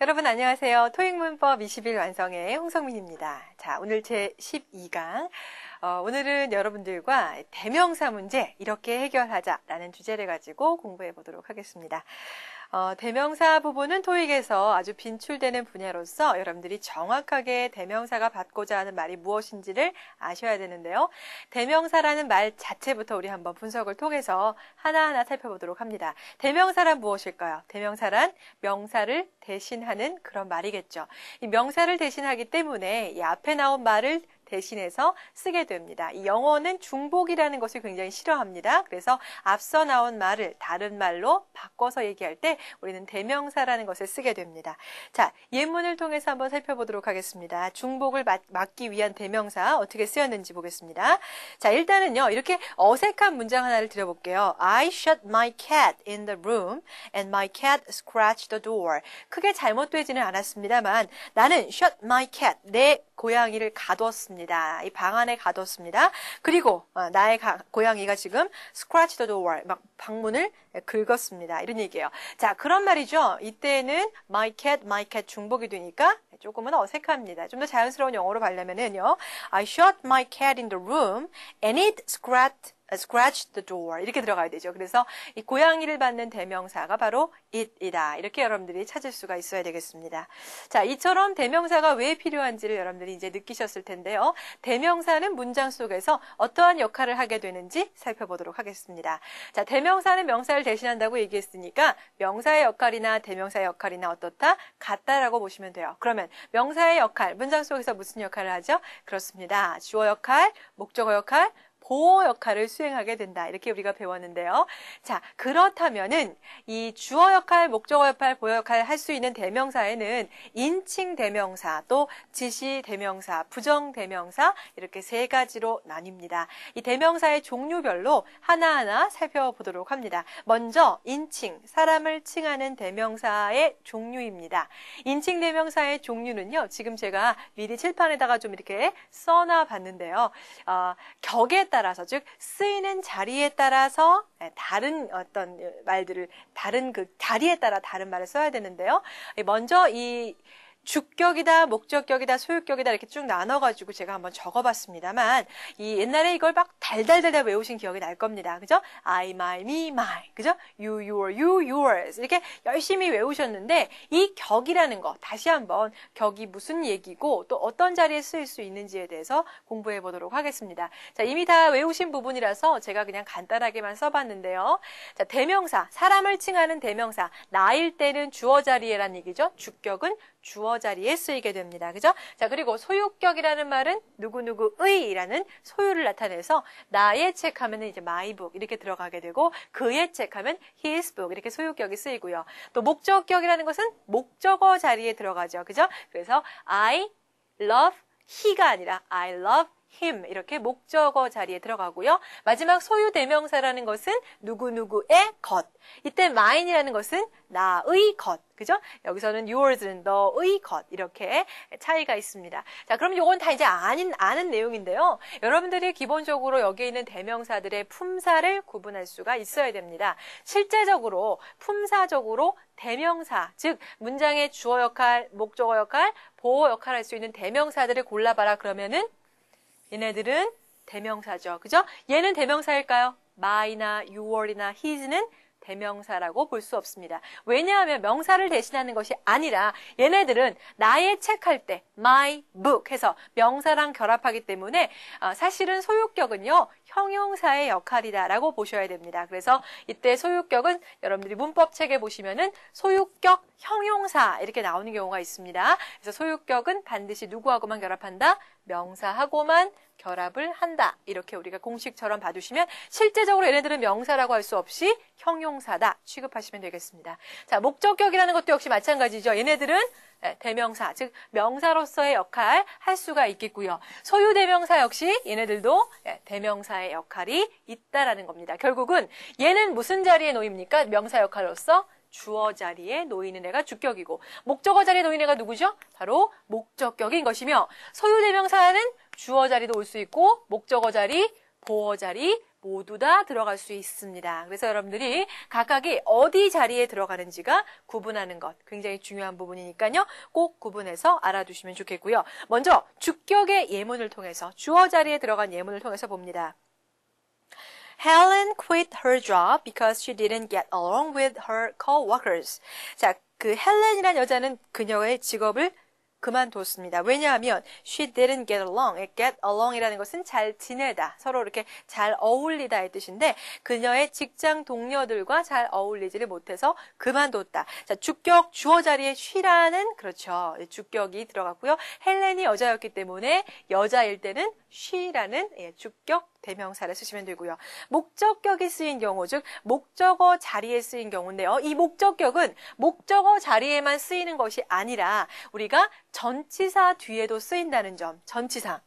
여러분 안녕하세요. 토익 문법 20일 완성의 홍성민입니다. 자, 오늘 제 12강. 오늘은 여러분들과 대명사 문제 이렇게 해결하자라는 주제를 가지고 공부해 보도록 하겠습니다. 대명사 부분은 토익에서 아주 빈출되는 분야로서 여러분들이 정확하게 대명사가 받고자 하는 말이 무엇인지를 아셔야 되는데요. 대명사라는 말 자체부터 우리 한번 분석을 통해서 하나하나 살펴보도록 합니다. 대명사란 무엇일까요? 대명사란 명사를 대신하는 그런 말이겠죠. 이 명사를 대신하기 때문에 이 앞에 나온 말을 대신해서 쓰게 됩니다. 이 영어는 중복이라는 것을 굉장히 싫어합니다. 그래서 앞서 나온 말을 다른 말로 바꿔서 얘기할 때 우리는 대명사라는 것을 쓰게 됩니다. 자, 예문을 통해서 한번 살펴보도록 하겠습니다. 중복을 막기 위한 대명사 어떻게 쓰였는지 보겠습니다. 자, 일단은요, 이렇게 어색한 문장 하나를 드려볼게요. I shut my cat in the room and my cat scratched the door. 크게 잘못되지는 않았습니다만 나는 shut my cat, 내 고양이를 가뒀습니다. 이 방 안에 가뒀습니다. 그리고 나의 고양이가 지금 scratch the door, 막 방문을 긁었습니다. 이런 얘기예요. 자, 그런 말이죠. 이때는 my cat 중복이 되니까 조금은 어색합니다. 좀 더 자연스러운 영어로 가려면은요. I shut my cat in the room and it scratched the door. 이렇게 들어가야 되죠. 그래서 이 고양이를 받는 대명사가 바로 it이다. 이렇게 여러분들이 찾을 수가 있어야 되겠습니다. 자, 이처럼 대명사가 왜 필요한지를 여러분들이 이제 느끼셨을 텐데요. 대명사는 문장 속에서 어떠한 역할을 하게 되는지 살펴보도록 하겠습니다. 자, 대명사는 명사를 대신한다고 얘기했으니까 명사의 역할이나 대명사의 역할이나 어떻다? 같다라고 보시면 돼요. 그러면 명사의 역할, 문장 속에서 무슨 역할을 하죠? 그렇습니다. 주어 역할, 목적어 역할, 보호 역할을 수행하게 된다. 이렇게 우리가 배웠는데요. 자, 그렇다면은 이 주어 역할, 목적어 역할, 보호 역할을 할 수 있는 대명사에는 인칭 대명사, 또 지시 대명사, 부정 대명사 이렇게 세 가지로 나뉩니다. 이 대명사의 종류별로 하나하나 살펴보도록 합니다. 먼저 인칭, 사람을 칭하는 대명사의 종류입니다. 인칭 대명사의 종류는요. 지금 제가 미리 칠판에다가 좀 이렇게 써놔 봤는데요. 격에 따라서, 즉 쓰이는 자리에 따라서 다른 어떤 말들을 다른 그 자리에 따라 다른 말을 써야 되는데요. 먼저 이 주격이다, 목적격이다, 소유격이다 이렇게 쭉 나눠가지고 제가 한번 적어봤습니다만 이 옛날에 이걸 막 달달달달 외우신 기억이 날 겁니다. 그죠? I, my, me, my. 그죠? You, your, you, yours. 이렇게 열심히 외우셨는데 이 격이라는 거 다시 한번 격이 무슨 얘기고 또 어떤 자리에 쓰일 수 있는지에 대해서 공부해 보도록 하겠습니다. 자, 이미 다 외우신 부분이라서 제가 그냥 간단하게만 써봤는데요. 자, 대명사, 사람을 칭하는 대명사. 나일 때는 주어 자리에란 얘기죠. 주격은 주어 자리에 쓰이게 됩니다. 그죠? 자, 그리고 소유격이라는 말은 누구누구의라는 소유를 나타내서 나의 책 하면은 이제 my book 이렇게 들어가게 되고 그의 책 하면 his book 이렇게 소유격이 쓰이고요. 또 목적격이라는 것은 목적어 자리에 들어가죠. 그죠? 그래서 I love he가 아니라 I love him 이렇게 목적어 자리에 들어가고요. 마지막 소유 대명사라는 것은 누구누구의 것. 이때 mine이라는 것은 나의 것. 그죠? 여기서는 yours는 너의 것. 이렇게 차이가 있습니다. 자, 그럼 이건 다 이제 아는 내용인데요. 여러분들이 기본적으로 여기에 있는 대명사들의 품사를 구분할 수가 있어야 됩니다. 실제적으로 품사적으로 대명사, 즉 문장의 주어 역할, 목적어 역할, 보호 역할을 할 수 있는 대명사들을 골라봐라 그러면은 얘네들은 대명사죠. 그죠? 얘는 대명사일까요? my나 your이나 his는 대명사라고 볼 수 없습니다. 왜냐하면 명사를 대신하는 것이 아니라 얘네들은 나의 책 할 때 my book 해서 명사랑 결합하기 때문에 사실은 소유격은요. 형용사의 역할이다라고 보셔야 됩니다. 그래서 이때 소유격은 여러분들이 문법책에 보시면은 소유격 형용사 이렇게 나오는 경우가 있습니다. 그래서 소유격은 반드시 누구하고만 결합한다? 명사하고만 결합을 한다. 이렇게 우리가 공식처럼 봐두시면 실제적으로 얘네들은 명사라고 할 수 없이 형용사다 취급하시면 되겠습니다. 자, 목적격이라는 것도 역시 마찬가지죠. 얘네들은 대명사, 즉 명사로서의 역할 할 수가 있겠고요. 소유 대명사 역시 얘네들도 대명사의 역할이 있다라는 겁니다. 결국은 얘는 무슨 자리에 놓입니까? 명사 역할로서 주어 자리에 놓이는 애가 주격이고 목적어 자리에 놓이는 애가 누구죠? 바로 목적격인 것이며 소유 대명사는 주어 자리도 올 수 있고 목적어 자리, 보어 자리, 모두 다 들어갈 수 있습니다. 그래서 여러분들이 각각이 어디 자리에 들어가는지가 구분하는 것 굉장히 중요한 부분이니까요. 꼭 구분해서 알아두시면 좋겠고요. 먼저 주격의 예문을 통해서 주어 자리에 들어간 예문을 통해서 봅니다. Helen quit her job because she didn't get along with her coworkers. 자, 그 헬렌이란 여자는 그녀의 직업을 그만뒀습니다. 왜냐하면 she didn't get along. get along이라는 것은 잘 지내다, 서로 이렇게 잘 어울리다의 뜻인데 그녀의 직장 동료들과 잘 어울리지를 못해서 그만뒀다. 자, 주격 주어 자리에 she라는 그렇죠. 주격이 들어갔고요. 헬렌이 여자였기 때문에 여자일 때는 she라는 주격 대명사를 쓰시면 되고요. 목적격이 쓰인 경우, 즉 목적어 자리에 쓰인 경우인데요. 이 목적격은 목적어 자리에만 쓰이는 것이 아니라 우리가 전치사 뒤에도 쓰인다는 점. 전치사.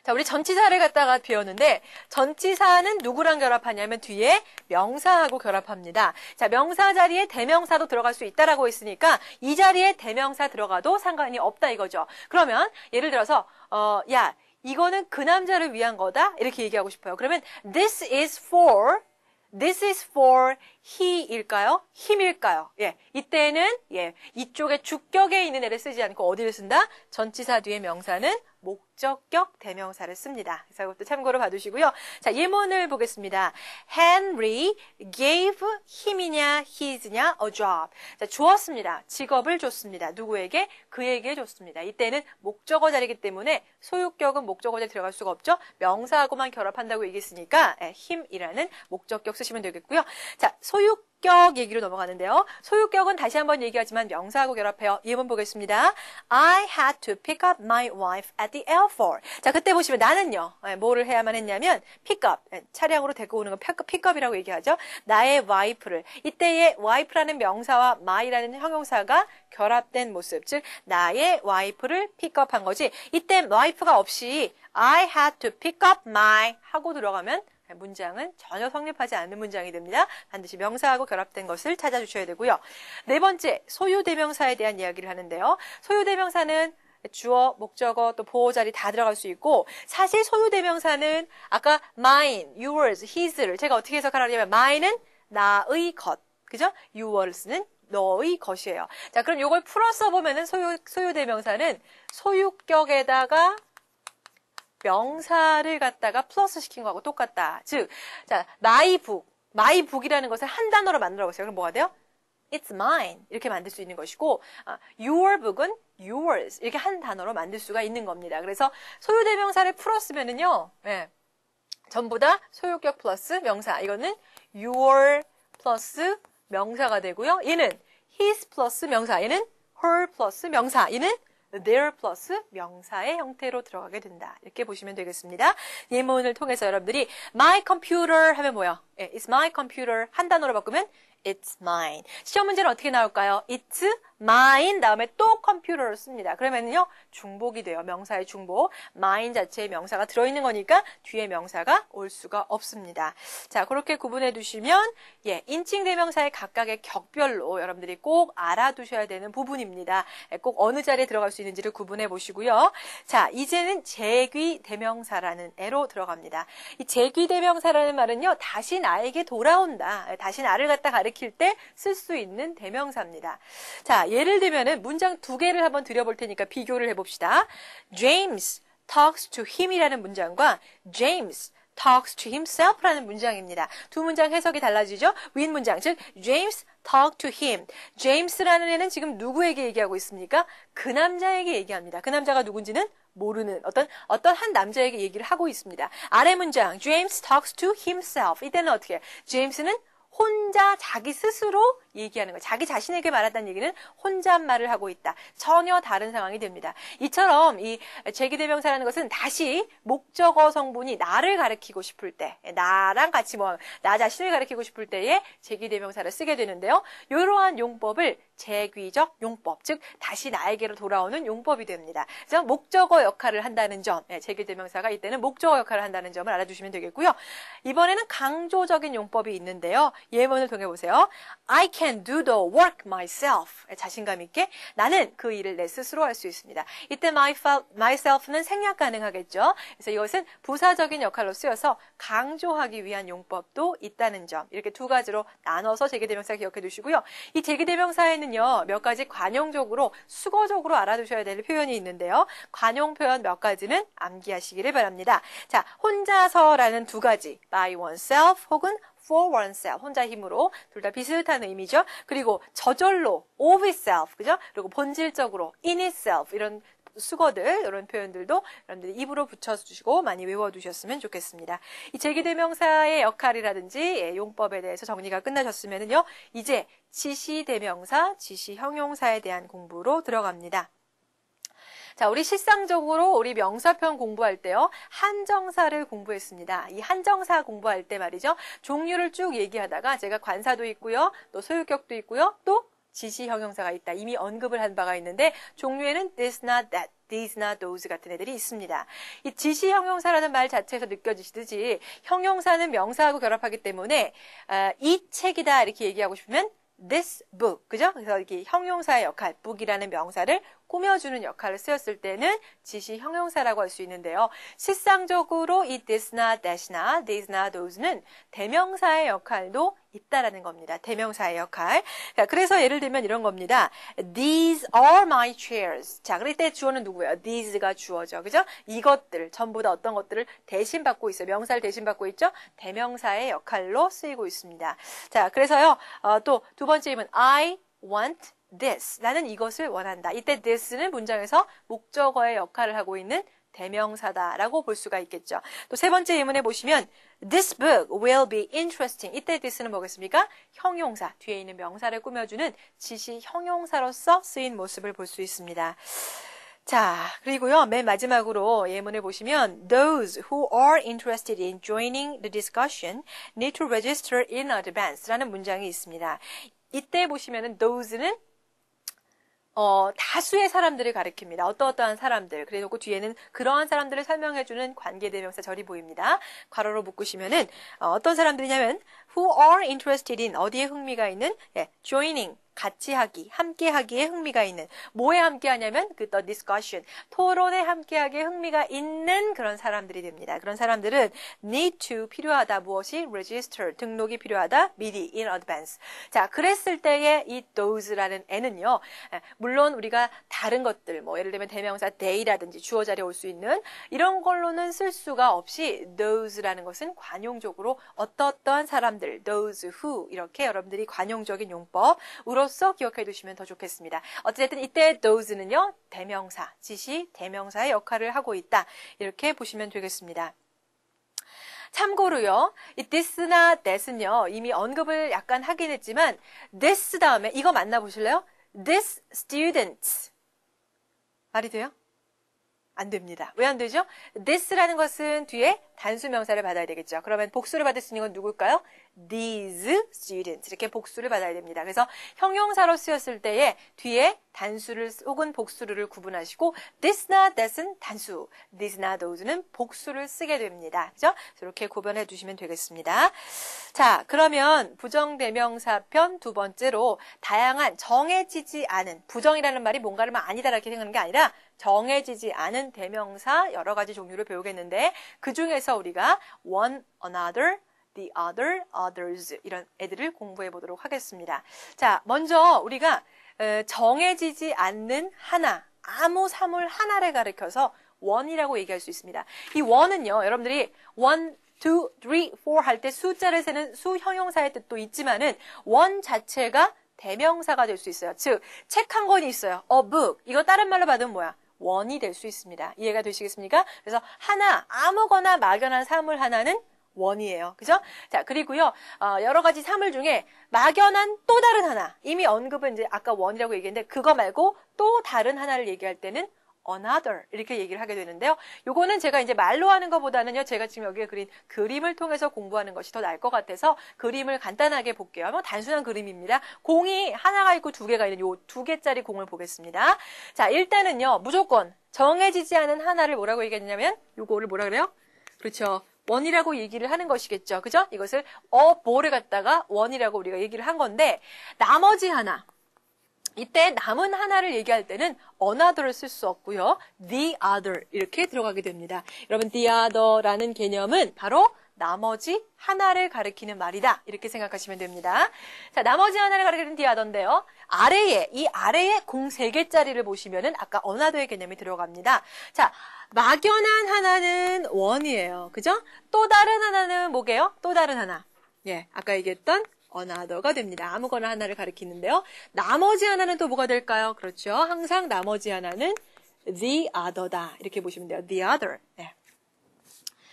자, 우리 전치사를 갖다가 배웠는데 전치사는 누구랑 결합하냐면 뒤에 명사하고 결합합니다. 자, 명사 자리에 대명사도 들어갈 수 있다라고 했으니까 이 자리에 대명사 들어가도 상관이 없다 이거죠. 그러면 예를 들어서 야, 이거는 그 남자를 위한 거다 이렇게 얘기하고 싶어요. 그러면 this is for he일까요? him일까요? 예, 이때는 이쪽에 주격에 있는 애를 쓰지 않고 어디를 쓴다? 전치사 뒤에 명사는 목적격 대명사를 씁니다. 그래서 이것도 참고로 봐두시고요. 자, 예문을 보겠습니다. Henry gave him이냐 his냐 a job. 자, 주었습니다. 직업을 줬습니다. 누구에게? 그에게 줬습니다. 이때는 목적어 자리이기 때문에 소유격은 목적어 자리에 들어갈 수가 없죠. 명사하고만 결합한다고 얘기했으니까 him이라는 목적격 쓰시면 되겠고요. 자, 소유격 얘기로 넘어가는데요. 소유격은 다시 한번 얘기하지만 명사하고 결합해요. 예문 보겠습니다. I had to pick up my wife at the airport. 자, 그때 보시면 나는요. 뭐를 해야만 했냐면 pick up, 차량으로 데리고 오는 건 pickup이라고 얘기하죠. 나의 와이프를. 이때의 와이프라는 명사와 my라는 형용사가 결합된 모습, 즉 나의 와이프를 pickup한 거지. 이때 와이프가 없이 I had to pick up my 하고 들어가면 문장은 전혀 성립하지 않는 문장이 됩니다. 반드시 명사하고 결합된 것을 찾아주셔야 되고요. 네 번째, 소유대명사에 대한 이야기를 하는데요. 소유대명사는 주어, 목적어, 또 보호자리 다 들어갈 수 있고 사실 소유대명사는 아까 mine, yours, his를 제가 어떻게 해석하냐면 mine은 나의 것, 그죠? yours는 너의 것이에요. 자, 그럼 이걸 풀어서 보면은 소유대명사는 소유격에다가 명사를 갖다가 플러스 시킨 거하고 똑같다. 즉, 자, my book이라는 것을 한 단어로 만들어 보세요. 그럼 뭐가 돼요? It's mine. 이렇게 만들 수 있는 것이고, your book은 yours. 이렇게 한 단어로 만들 수가 있는 겁니다. 그래서 소유대명사를 풀었으면은요, 전부 다 소유격 플러스 명사. 이거는 your 플러스 명사가 되고요. 얘는 his 플러스 명사. 얘는 her 플러스 명사. 얘는 their 플러스 명사의 형태로 들어가게 된다. 이렇게 보시면 되겠습니다. 예문을 통해서 여러분들이 my computer 하면 뭐예요? It's my computer 한 단어로 바꾸면 It's mine. 시험 문제는 어떻게 나올까요? It's mine 다음에 또 컴퓨터를 씁니다. 그러면요 중복이 돼요. 명사의 중복. mine 자체에 명사가 들어있는 거니까 뒤에 명사가 올 수가 없습니다. 자, 그렇게 구분해 두시면 인칭 대명사의 각각의 격별로 여러분들이 꼭 알아두셔야 되는 부분입니다. 꼭 어느 자리에 들어갈 수 있는지를 구분해 보시고요. 자, 이제는 재귀 대명사라는 애로 들어갑니다. 이 재귀 대명사라는 말은요 다시 나에게 돌아온다. 다시 나를 갖다 가리킬 때 쓸 수 있는 대명사입니다. 자, 예를 들면은 문장 두 개를 한번 드려볼 테니까 비교를 해봅시다. James talks to him이라는 문장과 James talks to himself라는 문장입니다. 두 문장 해석이 달라지죠? 윗 문장, 즉 James talk to him. James라는 애는 지금 누구에게 얘기하고 있습니까? 그 남자에게 얘기합니다. 그 남자가 누군지는 모르는 어떤 한 남자에게 얘기를 하고 있습니다. 아래 문장 James talks to himself. 이때는 어떻게 해요? James는 혼자 자기 스스로 얘기하는 거예요. 자기 자신에게 말한다는 얘기는 혼잣말을 하고 있다. 전혀 다른 상황이 됩니다. 이처럼 이 재기대명사라는 것은 다시 목적어 성분이 나를 가리키고 싶을 때, 나랑 같이 나 자신을 가리키고 싶을 때에 재기대명사를 쓰게 되는데요. 이러한 용법을 재귀적 용법, 즉 다시 나에게로 돌아오는 용법이 됩니다. 그래서 목적어 역할을 한다는 점, 재기대명사가 이때는 목적어 역할을 한다는 점을 알아두시면 되겠고요. 이번에는 강조적인 용법이 있는데요. 예문을 통해 보세요. I can do the work myself. 자신감 있게 나는 그 일을 내 스스로 할 수 있습니다. 이때 myself는 생략 가능하겠죠. 그래서 이것은 부사적인 역할로 쓰여서 강조하기 위한 용법도 있다는 점. 이렇게 두 가지로 나눠서 제기대명사 기억해 두시고요. 이 제기대명사에는요, 몇 가지 관용적으로, 수거적으로 알아두셔야 될 표현이 있는데요. 관용 표현 몇 가지는 암기하시기를 바랍니다. 자, 혼자서라는 두 가지, by oneself 혹은 for oneself, 혼자 힘으로, 둘 다 비슷한 의미죠. 그리고 저절로, of itself, 그죠? 그리고 본질적으로, in itself, 이런 수거들, 이런 표현들도 여러분들이 입으로 붙여주시고 많이 외워두셨으면 좋겠습니다. 이 제기대명사의 역할이라든지 용법에 대해서 정리가 끝나셨으면요, 이제 지시대명사, 지시형용사에 대한 공부로 들어갑니다. 자, 우리 실상적으로 우리 명사편 공부할 때요, 한정사를 공부했습니다. 이 한정사 공부할 때 말이죠, 종류를 쭉 얘기하다가 제가 관사도 있고요, 또 소유격도 있고요, 또 지시형용사가 있다. 이미 언급을 한 바가 있는데 종류에는 this not that, these not those 같은 애들이 있습니다. 이 지시형용사라는 말 자체에서 느껴지시듯이 형용사는 명사하고 결합하기 때문에 이 책이다 이렇게 얘기하고 싶으면 this book, 그죠? 그래서 이렇게 형용사의 역할, book이라는 명사를 꾸며주는 역할을 쓰였을 때는 지시 형용사라고 할 수 있는데요. 실상적으로 이 this not that이나 these not those는 대명사의 역할도 있다라는 겁니다. 대명사의 역할. 자, 그래서 예를 들면 이런 겁니다. These are my chairs. 자, 그럴 때 주어는 누구예요? These가 주어죠. 그죠? 이것들, 전부 다 어떤 것들을 대신 받고 있어요. 명사를 대신 받고 있죠? 대명사의 역할로 쓰이고 있습니다. 자, 그래서요, 또 두 번째 질문. I want this. 나는 이것을 원한다. 이때 this는 문장에서 목적어의 역할을 하고 있는 대명사다라고 볼 수가 있겠죠. 또 세 번째 예문에 보시면 This book will be interesting. 이때 this는 뭐겠습니까? 형용사, 뒤에 있는 명사를 꾸며주는 지시 형용사로서 쓰인 모습을 볼 수 있습니다. 자, 그리고요, 맨 마지막으로 예문을 보시면 Those who are interested in joining the discussion need to register in advance 라는 문장이 있습니다. 이때 보시면은 those는 다수의 사람들을 가리킵니다. 어떠어떠한 사람들. 그래놓고 뒤에는 그러한 사람들을 설명해주는 관계대명사 절이 보입니다. 괄호로 묶으시면은 어떤 사람들이냐면 who are interested in 어디에 흥미가 있는 joining 같이 하기, 함께 하기에 흥미가 있는 뭐에 함께 하냐면 the discussion 토론에 함께 하기에 흥미가 있는 그런 사람들이 됩니다. 그런 사람들은 need to 필요하다 무엇이 register 등록이 필요하다 미리 in advance. 자, 그랬을 때의 이 those라는 애는요. 물론 우리가 다른 것들 뭐 예를 들면 대명사 they라든지 주어 자리에 올 수 있는 이런 걸로는 쓸 수가 없이 those라는 것은 관용적으로 어떠어떠한 사람들 those who 이렇게 여러분들이 관용적인 용법으로 기억해 두시면 더 좋겠습니다. 어쨌든 이때 those는요, 대명사, 지시, 대명사의 역할을 하고 있다. 이렇게 보시면 되겠습니다. 참고로요, 이 this나 that은요, 이미 언급을 약간 하긴 했지만, this 다음에 이거 만나보실래요? This students. 말이 돼요? 안 됩니다. 왜 안 되죠? this라는 것은 뒤에 단수명사를 받아야 되겠죠. 그러면 복수를 받을 수 있는 건 누굴까요? These students. 이렇게 복수를 받아야 됩니다. 그래서 형용사로 쓰였을 때에 뒤에 단수를 혹은 복수를 구분하시고 this not that은 단수, these not those는 복수를 쓰게 됩니다. 그죠? 이렇게 구분해 두시면 되겠습니다. 자, 그러면 부정대명사편 두 번째로 다양한 정해지지 않은 부정이라는 말이 뭔가를 아니다 이렇게 생각하는 게 아니라 정해지지 않은 대명사 여러 가지 종류를 배우겠는데 그 중에서 우리가 one, another, the other, others 이런 애들을 공부해 보도록 하겠습니다. 자, 먼저 우리가 정해지지 않는 하나, 아무 사물 하나를 가리켜서 one이라고 얘기할 수 있습니다. 이 one은요, 여러분들이 1, 2, 3, 4 할 때 숫자를 세는 수형용사의 뜻도 있지만은 one 자체가 대명사가 될 수 있어요. 즉, 책 한 권이 있어요. A book. 이거 다른 말로 받으면 뭐야? 원이 될 수 있습니다. 이해가 되시겠습니까? 그래서 하나, 아무거나 막연한 사물 하나는 원이에요. 그죠? 자, 그리고요, 여러 가지 사물 중에 막연한 또 다른 하나. 이미 언급은 이제 아까 원이라고 얘기했는데, 그거 말고 또 다른 하나를 얘기할 때는 another 이렇게 얘기를 하게 되는데요. 요거는 제가 이제 말로 하는 것보다는요, 제가 지금 여기에 그린 그림을 통해서 공부하는 것이 더 나을 것 같아서 그림을 간단하게 볼게요. 뭐 단순한 그림입니다. 공이 하나가 있고 두 개가 있는 요 두 개짜리 공을 보겠습니다. 자, 일단은요, 무조건 정해지지 않은 하나를 뭐라고 얘기했냐면 요거를 뭐라 그래요? 그렇죠. 원이라고 얘기를 하는 것이겠죠. 그죠? 이것을 뭐를 갖다가 원이라고 우리가 얘기를 한 건데, 나머지 하나. 이때 남은 하나를 얘기할 때는 another를 쓸 수 없고요. the other 이렇게 들어가게 됩니다. 여러분 the other라는 개념은 바로 나머지 하나를 가리키는 말이다. 이렇게 생각하시면 됩니다. 자, 나머지 하나를 가리키는 the other인데요. 이 아래에 공 3개짜리를 보시면은 아까 another의 개념이 들어갑니다. 자, 막연한 하나는 one이에요. 그죠? 또 다른 하나는 뭐게요? 또 다른 하나. 예, 아까 얘기했던 another가 됩니다. 아무거나 하나를 가리키는데요. 나머지 하나는 또 뭐가 될까요? 그렇죠. 항상 나머지 하나는 the other다. 이렇게 보시면 돼요. the other. 네.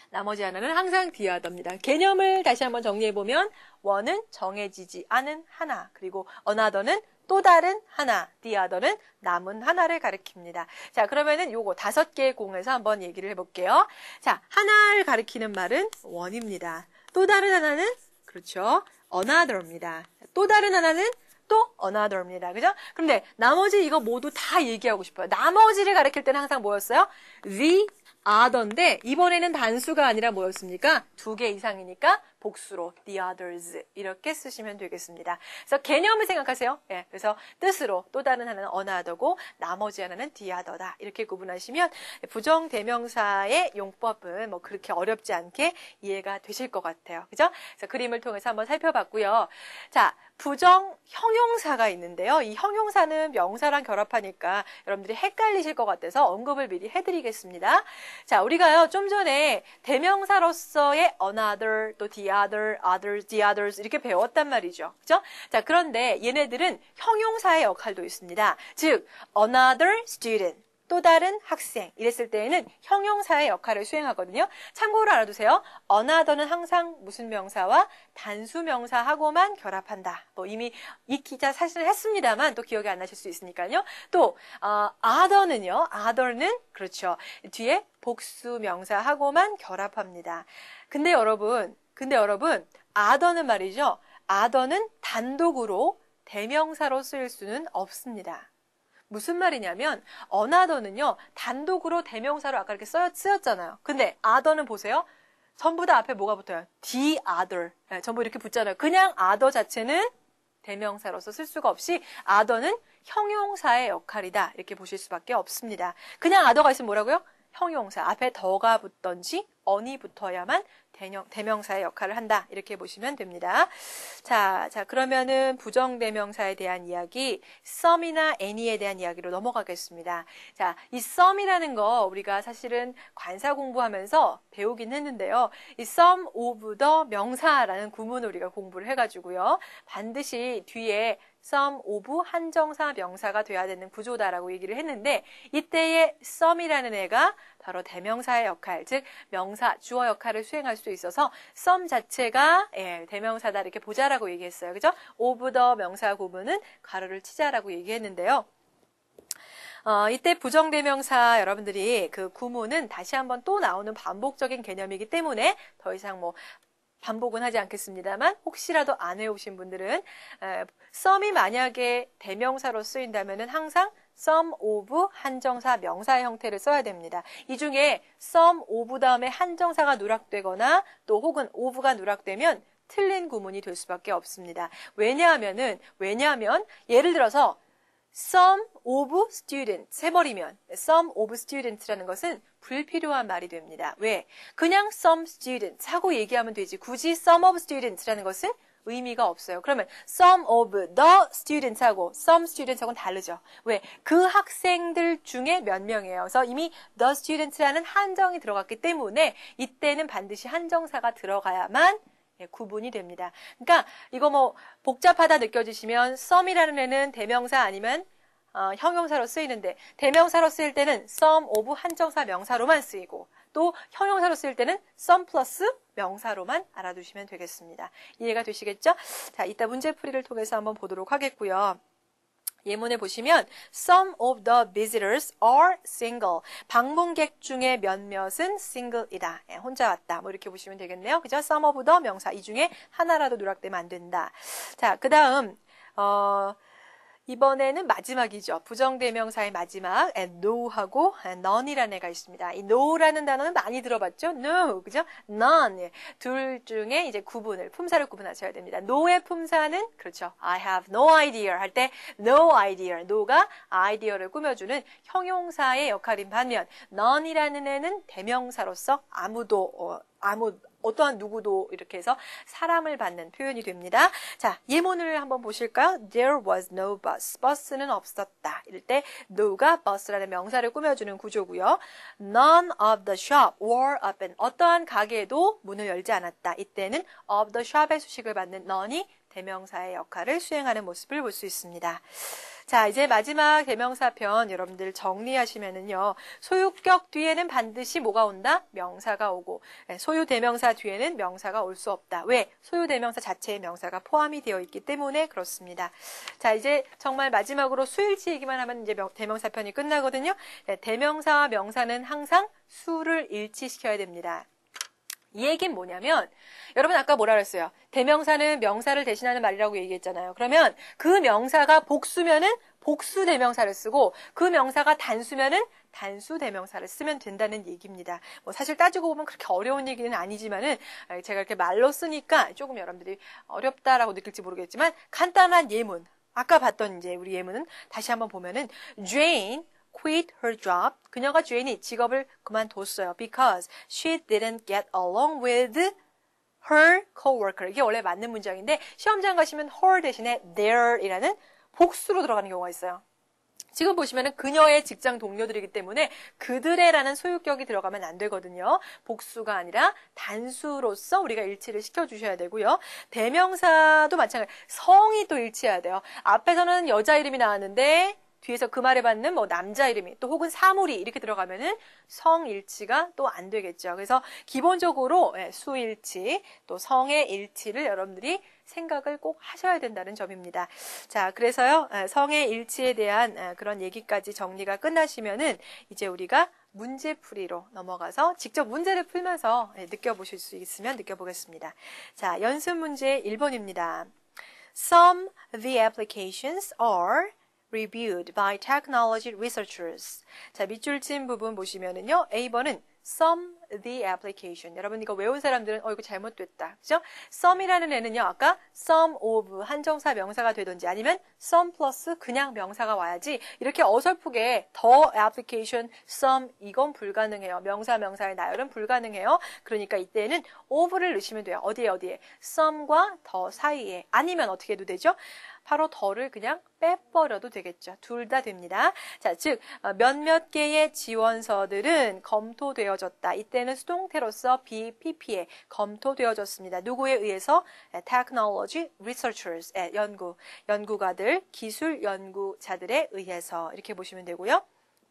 나머지 하나는 항상 the other입니다. 개념을 다시 한번 정리해보면 one은 정해지지 않은 하나, 그리고 another는 또 다른 하나, the other는 남은 하나를 가리킵니다. 자, 그러면은 요거 5개의 공에서 한번 얘기를 해볼게요. 자, 하나를 가리키는 말은 one입니다. 또 다른 하나는 그렇죠. another입니다. 또 다른 하나는 또 another입니다. 그죠? 그런데 나머지 이거 모두 다 얘기하고 싶어요. 나머지를 가리킬 때는 항상 뭐였어요? the other인데 이번에는 단수가 아니라 뭐였습니까? 2개 이상이니까 복수로 the others 이렇게 쓰시면 되겠습니다. 그래서 개념을 생각하세요. 예, 그래서 뜻으로 또 다른 하나는 another고 나머지 하나는 the other다. 이렇게 구분하시면 부정대명사의 용법은 뭐 그렇게 어렵지 않게 이해가 되실 것 같아요. 그죠? 그래서 그림을 통해서 한번 살펴봤고요. 자, 부정 형용사가 있는데요. 이 형용사는 명사랑 결합하니까 여러분들이 헷갈리실 것 같아서 언급을 미리 해드리겠습니다. 자, 우리가요 좀 전에 대명사로서의 another, 또 the other, others, the others 이렇게 배웠단 말이죠. 그죠? 자, 그런데 얘네들은 형용사의 역할도 있습니다. 즉, another student. 또 다른 학생 이랬을 때에는 형용사의 역할을 수행하거든요. 참고로 알아두세요. another는 항상 무슨 명사와 단수 명사하고만 결합한다. 뭐 이미 익히자 사실은 했습니다만 또 기억이 안 나실 수 있으니까요. 또 other는 그렇죠. 뒤에 복수 명사하고만 결합합니다. 근데 여러분 other는 말이죠. other는 단독으로 대명사로 쓰일 수는 없습니다. 무슨 말이냐면 another는요 단독으로 대명사로 아까 이렇게 쓰였잖아요. 근데 other는 보세요. 전부 다 앞에 뭐가 붙어요? the other. 네, 전부 이렇게 붙잖아요. 그냥 other 자체는 대명사로서 쓸 수가 없이 other는 형용사의 역할이다. 이렇게 보실 수밖에 없습니다. 그냥 other가 있으면 뭐라고요? 형용사. 앞에 더가 붙던지 on이 붙어야만 대명사의 역할을 한다. 이렇게 보시면 됩니다. 자, 그러면은 부정대명사에 대한 이야기, some이나 any에 대한 이야기로 넘어가겠습니다. 자, 이 some이라는 거 우리가 사실은 관사 공부하면서 배우긴 했는데요. 이 some of the 명사라는 구문을 우리가 공부를 해가지고요. 반드시 뒤에 some of 한정사 명사가 돼야 되는 구조다라고 얘기를 했는데 이때의 some이라는 애가 바로 대명사의 역할, 즉 명사, 주어 역할을 수행할 수 있어서 some 자체가 대명사다 이렇게 보자라고 얘기했어요. 그죠? of the 명사 구문은 가로를 치자라고 얘기했는데요. 이때 부정대명사 여러분들이 그 구문은 다시 한번 또 나오는 반복적인 개념이기 때문에 더 이상 뭐 반복은 하지 않겠습니다만 혹시라도 안 외우신 분들은 some이 만약에 대명사로 쓰인다면은 항상 some of 한정사 명사의 형태를 써야 됩니다. 이 중에 some of 다음에 한정사가 누락되거나 또 혹은 of가 누락되면 틀린 구문이 될 수밖에 없습니다. 왜냐하면 예를 들어서 some of students 해버리면 some of students라는 것은 불필요한 말이 됩니다. 왜? 그냥 some students 하고 얘기하면 되지. 굳이 some of students라는 것은 의미가 없어요. 그러면 some of the students하고 some students하고는 다르죠. 왜? 그 학생들 중에 몇 명이에요. 그래서 이미 the students라는 한정이 들어갔기 때문에 이때는 반드시 한정사가 들어가야만 구분이 됩니다. 그러니까 이거 뭐 복잡하다 느껴지시면 some이라는 애는 대명사 아니면 형용사로 쓰이는데 대명사로 쓰일 때는 some of 한정사 명사로만 쓰이고 또 형용사로 쓰일 때는 some 플러스 명사로만 알아두시면 되겠습니다. 이해가 되시겠죠? 자, 이따 문제풀이를 통해서 한번 보도록 하겠고요. 예문에 보시면 some of the visitors are single. 방문객 중에 몇몇은 single이다. 혼자 왔다. 뭐 이렇게 보시면 되겠네요. 그죠? some of the 명사. 이 중에 하나라도 누락되면 안 된다. 자, 그 다음 이번에는 마지막이죠. 부정대명사의 마지막 no하고 none이라는 애가 있습니다. 이 no라는 단어는 많이 들어봤죠? no, 그죠? none. 둘 중에 이제 구분을, 품사를 구분하셔야 됩니다. no의 품사는 그렇죠. I have no idea 할 때 no idea. no가 idea를 꾸며주는 형용사의 역할인 반면 none이라는 애는 대명사로서 어떠한 누구도 이렇게 해서 사람을 받는 표현이 됩니다. 자, 예문을 한번 보실까요? There was no bus. 버스는 없었다. 이럴 때 no가 bus라는 명사를 꾸며주는 구조고요. None of the shop were open. 어떠한 가게도 문을 열지 않았다. 이때는 of the shop의 수식을 받는 none이 대명사의 역할을 수행하는 모습을 볼 수 있습니다. 자, 이제 마지막 대명사편 여러분들 정리하시면은요. 소유격 뒤에는 반드시 뭐가 온다? 명사가 오고 소유 대명사 뒤에는 명사가 올 수 없다. 왜? 소유 대명사 자체에 명사가 포함이 되어 있기 때문에 그렇습니다. 자, 이제 정말 마지막으로 수일치 얘기만 하면 이제 대명사편이 끝나거든요. 대명사와 명사는 항상 수를 일치시켜야 됩니다. 이 얘기는 뭐냐면 여러분 아까 뭐라 그랬어요? 대명사는 명사를 대신하는 말이라고 얘기했잖아요. 그러면 그 명사가 복수면은 복수 대명사를 쓰고 그 명사가 단수면은 단수 대명사를 쓰면 된다는 얘기입니다. 뭐 사실 따지고 보면 그렇게 어려운 얘기는 아니지만은 제가 이렇게 말로 쓰니까 조금 여러분들이 어렵다라고 느낄지 모르겠지만 간단한 예문. 아까 봤던 이제 우리 예문은 다시 한번 보면은 Jane quit her job. 그녀가 주인이 직업을 그만뒀어요. Because she didn't get along with her coworker. 이게 원래 맞는 문장인데 시험장 가시면 her 대신에 their이라는 복수로 들어가는 경우가 있어요. 지금 보시면은 그녀의 직장 동료들이기 때문에 그들의라는 소유격이 들어가면 안 되거든요. 복수가 아니라 단수로서 우리가 일치를 시켜주셔야 되고요. 대명사도 마찬가지. 성이 또 일치해야 돼요. 앞에서는 여자 이름이 나왔는데 뒤에서 그 말에 받는 뭐 남자 이름이 또 혹은 사물이 이렇게 들어가면은 성일치가 또 안 되겠죠. 그래서 기본적으로 수일치 또 성의 일치를 여러분들이 생각을 꼭 하셔야 된다는 점입니다. 자, 그래서요 성의 일치에 대한 그런 얘기까지 정리가 끝나시면은 이제 우리가 문제풀이로 넘어가서 직접 문제를 풀면서 느껴보실 수 있으면 느껴보겠습니다. 자, 연습 문제 1번입니다. Some of the applications are reviewed by technology researchers. 자, 밑줄 친 부분 보시면은요. A번은 some the application. 여러분 이거 외운 사람들은 이거 잘못됐다. 그죠? some이라는 애는요. 아까 some of 한정사 명사가 되든지 아니면 some 플러스 그냥 명사가 와야지 이렇게 어설프게 the application some 이건 불가능해요. 명사의 나열은 불가능해요. 그러니까 이때는 of를 넣으시면 돼요. 어디에? some과 the 사이에. 아니면 어떻게 해도 되죠? 바로 더를 그냥 빼버려도 되겠죠. 둘 다 됩니다. 자, 즉 몇몇 개의 지원서들은 검토되어졌다. 이때는 수동태로서 BPP에 검토되어졌습니다. 누구에 의해서? Technology Researchers, 연구가들, 기술 연구자들에 의해서 이렇게 보시면 되고요.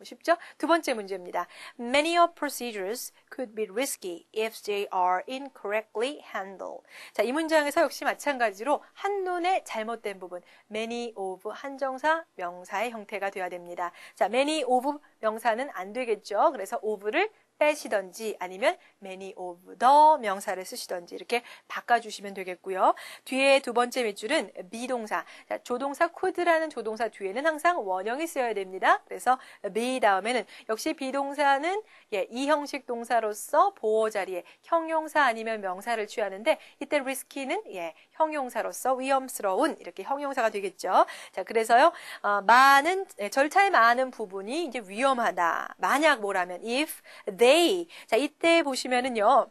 쉽죠? 두 번째 문제입니다. Many of procedures could be risky if they are incorrectly handled. 자, 이 문장에서 역시 마찬가지로 한눈에 잘못된 부분, many of 한정사, 명사의 형태가 되어야 됩니다. 자, many of 명사는 안 되겠죠. 그래서 of를 빼시던지 아니면 many of the 명사를 쓰시던지 이렇게 바꿔주시면 되겠고요. 뒤에 두 번째 밑줄은 비동사. 자, 조동사 could라는 조동사 뒤에는 항상 원형이 쓰여야 됩니다. 그래서 be 다음에는 역시 비동사는 이 형식 동사로서 보호 자리에 형용사 아니면 명사를 취하는데 이때 risky는 형용사로서 위험스러운 이렇게 형용사가 되겠죠. 자, 그래서요 절차의 많은 부분이 이제 위험하다. 만약 뭐라면 if they. 자, 이때 보시면은요.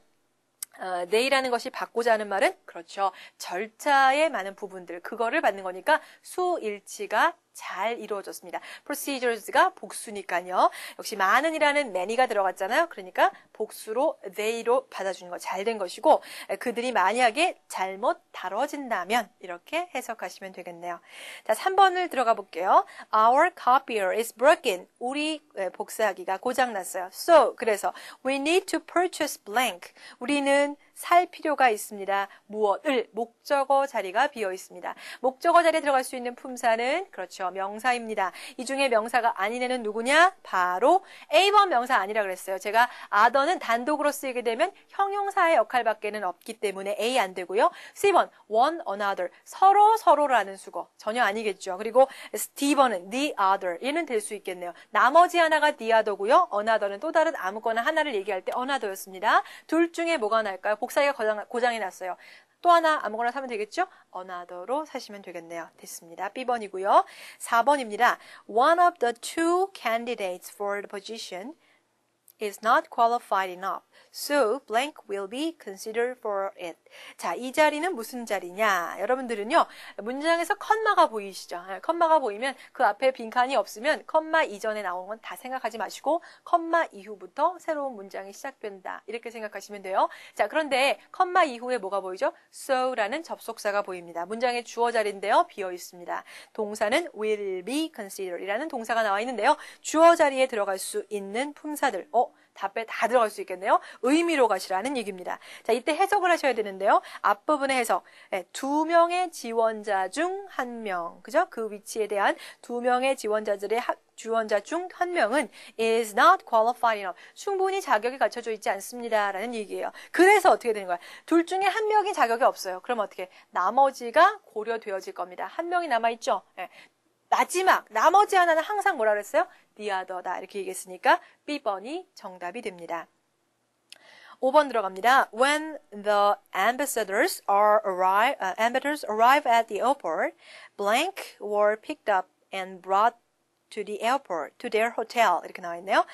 they라는 것이 받고자 하는 말은 그렇죠. 절차의 많은 부분들 그거를 받는 거니까 수일치가 잘 이루어졌습니다. procedures가 복수니까요. 역시 많은이라는 many가 들어갔잖아요. 그러니까 복수로 they로 받아주는 거 잘 된 것이고 그들이 만약에 잘못 다뤄진다면 이렇게 해석하시면 되겠네요. 자, 3번을 들어가 볼게요. Our copier is broken. 우리 복사하기가 고장났어요. So, 그래서 we need to purchase blank. 우리는 살 필요가 있습니다. 무엇을? 목적어 자리가 비어 있습니다. 목적어 자리에 들어갈 수 있는 품사는 그렇죠. 명사입니다. 이 중에 명사가 아닌 애는 누구냐? 바로 A번 명사 아니라 그랬어요. 제가 other는 단독으로 쓰이게 되면 형용사의 역할밖에는 없기 때문에 A 안 되고요. C번 one another 서로라는 수거 전혀 아니겠죠. 그리고 D번은 the other 얘는 될 수 있겠네요. 나머지 하나가 the other고요. another는 또 다른 아무거나 하나를 얘기할 때 another였습니다. 둘 중에 뭐가 나을까요? 복사기가 고장이 났어요. 또 하나 아무거나 사면 되겠죠? another로 사시면 되겠네요. 됐습니다. B번이고요. 4번입니다. One of the two candidates for the position is not qualified enough. So blank will be considered for it. 자, 이 자리는 무슨 자리냐? 여러분들은요, 문장에서 컴마가 보이시죠? 컴마가 보이면 그 앞에 빈칸이 없으면 컴마 이전에 나온 건 다 생각하지 마시고 컴마 이후부터 새로운 문장이 시작된다. 이렇게 생각하시면 돼요. 자, 그런데 컴마 이후에 뭐가 보이죠? so라는 접속사가 보입니다. 문장의 주어 자리인데요. 비어 있습니다. 동사는 will be considered 이라는 동사가 나와 있는데요. 주어 자리에 들어갈 수 있는 품사들. 답에 다 들어갈 수 있겠네요. 의미로 가시라는 얘기입니다. 자, 이때 해석을 하셔야 되는데요. 앞부분의 해석. 두 명의 지원자 중 한 명. 그죠? 그 위치에 대한 두 명의 지원자 중 한 명은 is not qualified enough. 충분히 자격이 갖춰져 있지 않습니다. 라는 얘기예요. 그래서 어떻게 되는 거야? 둘 중에 한 명이 자격이 없어요. 그럼 어떻게? 나머지가 고려되어질 겁니다. 한 명이 남아있죠? 마지막, 나머지 하나는 항상 뭐라 그랬어요? the other다. 이렇게 얘기했으니까 B번이 정답이 됩니다. 5번 들어갑니다. When the ambassadors arrive at the airport, blank were picked up and brought to the airport, to their hotel 이렇게 나와 있네요.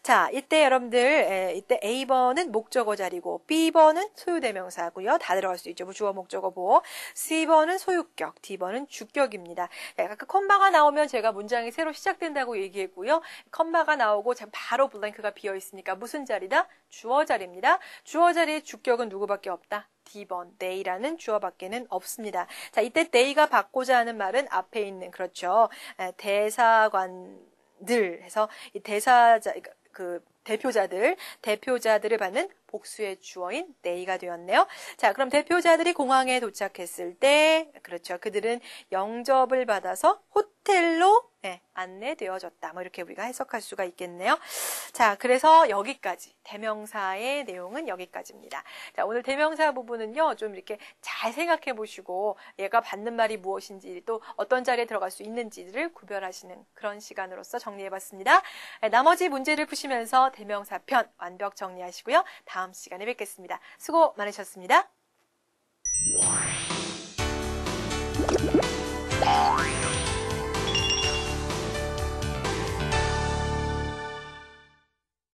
자, 이때 여러분들 이때 A번은 목적어 자리고 B번은 소유대명사고요. 다 들어갈 수 있죠. 주어 목적어 보호. C번은 소유격, D번은 주격입니다. 아까 컴마가 나오면 제가 문장이 새로 시작된다고 얘기했고요. 컴마가 나오고 바로 블랭크가 비어 있으니까 무슨 자리다? 주어 자리입니다. 주어 자리의 주격은 누구밖에 없다? D번, they라는 주어밖에는 없습니다. 자, 이때 they가 받고자 하는 말은 앞에 있는, 그렇죠. 대사관들 해서 이 대표자들을 받는 복수의 주어인 they가 되었네요. 자, 그럼 대표자들이 공항에 도착했을 때, 그렇죠. 그들은 영접을 받아서 호텔로 안내되어졌다. 뭐 이렇게 우리가 해석할 수가 있겠네요. 자, 그래서 여기까지 대명사의 내용은 여기까지입니다. 자, 오늘 대명사 부분은요, 좀 이렇게 잘 생각해 보시고 얘가 받는 말이 무엇인지 또 어떤 자리에 들어갈 수 있는지를 구별하시는 그런 시간으로서 정리해 봤습니다. 나머지 문제를 푸시면서 대명사 편 완벽 정리하시고요. 다음 시간에 뵙겠습니다. 수고 많으셨습니다.